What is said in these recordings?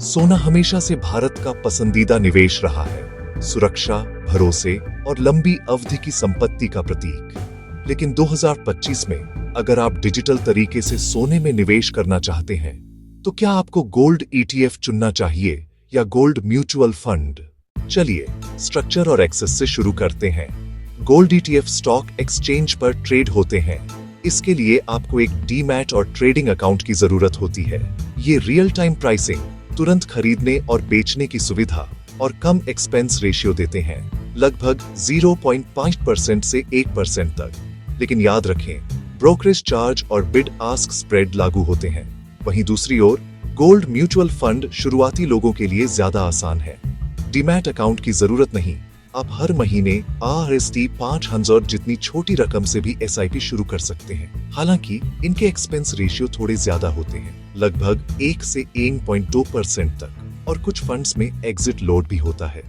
सोना हमेशा से भारत का पसंदीदा निवेश रहा है, सुरक्षा, भरोसे और लंबी अवधि की संपत्ति का प्रतीक। लेकिन 2025 में अगर आप डिजिटल तरीके से सोने में निवेश करना चाहते हैं, तो क्या आपको गोल्ड ईटीएफ चुनना चाहिए या गोल्ड म्यूचुअल फंड? चलिए स्ट्रक्चर और एक्सेस से शुरू करते हैं। गोल्ड ईटीएफ स्टॉक एक्सचेंज पर ट्रेड होते हैं। इसके लिए आपको एक डीमैट और ट्रेडिंग अकाउंट की जरूरत होती है। ये रियल टाइम प्राइसिंग, तुरंत खरीदने और बेचने की सुविधा और कम एक्सपेंस रेशियो देते हैं, लगभग 0.5% से 1% तक। लेकिन याद रखें, ब्रोकरेज चार्ज और बिड आस्क स्प्रेड लागू होते हैं। वहीं दूसरी ओर गोल्ड म्यूचुअल फंड शुरुआती लोगों के लिए ज्यादा आसान है। डीमैट अकाउंट की जरूरत नहीं, आप हर महीने RST 5,000 जितनी छोटी रकम से भी SIP शुरू कर सकते हैं। हालांकि इनके एक्सपेंस रेशियो थोड़े ज्यादा होते हैं, लगभग 1 से 1.2% तक, और कुछ फंड्स में एग्जिट लोड भी होता है।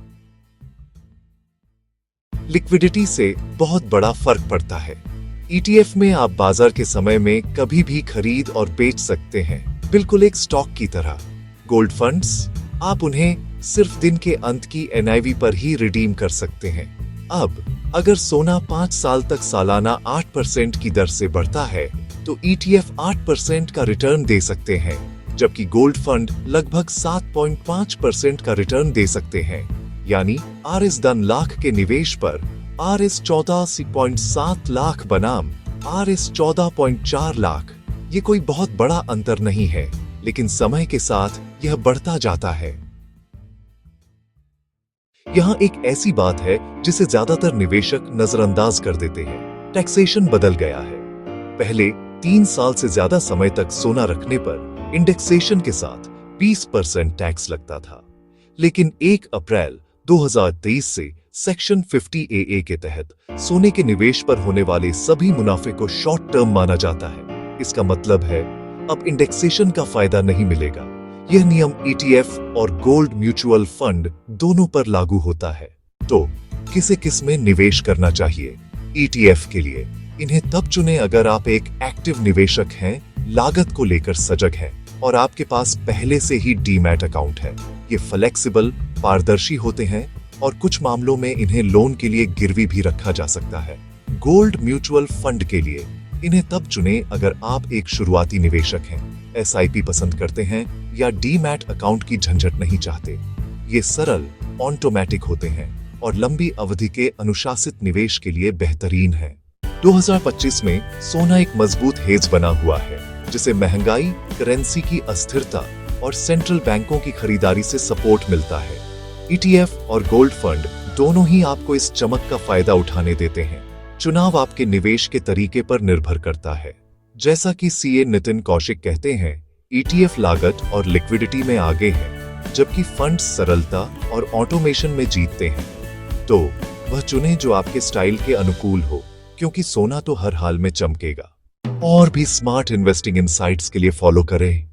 लिक्विडिटी से बहुत बड़ा फर्क पड़ता है। ETF में आप बाजार के समय में कभी भी खरीद और बेच सकते हैं, बिल्कुल एक स्टॉक की तरह। गोल्ड फंड्स, आप उन्हें सिर्फ दिन के अंत की NIV पर ही रिडीम कर सकते हैं। अब अगर सोना 5 साल तक सालाना 8% की दर से बढ़ता है, तो ETF 8% का रिटर्न दे सकते हैं, जबकि गोल्ड फंड लगभग 7.5% का रिटर्न दे सकते हैं। यानी RS10 लाख के निवेश पर RS 14.7 लाख बनाम RS 14.4 लाख। ये कोई बहुत बड़ा अंतर नहीं है, लेकिन समय के साथ यह बढ़ता जाता है। यहाँ एक ऐसी बात है जिसे ज्यादातर निवेशक नजरअंदाज कर देते हैं। टैक्सेशन बदल गया है। पहले 3 साल से ज्यादा समय तक सोना रखने पर इंडेक्सेशन के साथ 20% टैक्स लगता था। लेकिन 1 अप्रैल 2023 से सेक्शन 50AA के तहत सोने के निवेश पर होने वाले सभी मुनाफे को शॉर्ट टर्म माना जाता है। इसका मतलब है अब इंडेक्सेशन का फायदा नहीं मिलेगा। यह नियम ETF और गोल्ड म्यूचुअल फंड दोनों पर लागू होता है। तो किस में निवेश करना चाहिए? ETF के लिए इन्हें तब चुनें अगर आप एक एक्टिव निवेशक हैं, लागत को लेकर सजग हैं और आपके पास पहले से ही डीमैट अकाउंट है। ये फ्लेक्सिबल, पारदर्शी होते हैं और कुछ मामलों में इन्हें लोन के लिए गिरवी भी रखा जा सकता है। गोल्ड म्यूचुअल फंड के लिए इन्हें तब चुनें अगर आप एक शुरुआती निवेशक हैं, SIP पसंद करते हैं या डीमैट अकाउंट की झंझट नहीं चाहते। ये सरल, ऑटोमेटिक होते हैं और लंबी अवधि के अनुशासित निवेश के लिए बेहतरीन है। 2025 में सोना एक मजबूत हेज बना हुआ है, जिसे महंगाई, करेंसी की अस्थिरता और सेंट्रल बैंकों की खरीदारी से सपोर्ट मिलता है। ETF और गोल्ड फंड दोनों ही आपको इस चमक का फायदा उठाने देते हैं। चुनाव आपके निवेश के तरीके पर निर्भर करता है। जैसा कि CA नितिन कौशिक कहते हैं, ETF लागत और लिक्विडिटी में आगे है, जबकि फंड्स सरलता और ऑटोमेशन में जीतते हैं। तो वह चुनें जो आपके स्टाइल के अनुकूल हो, क्योंकि सोना तो हर हाल में चमकेगा। और भी स्मार्ट इन्वेस्टिंग इनसाइट्स के लिए फॉलो करें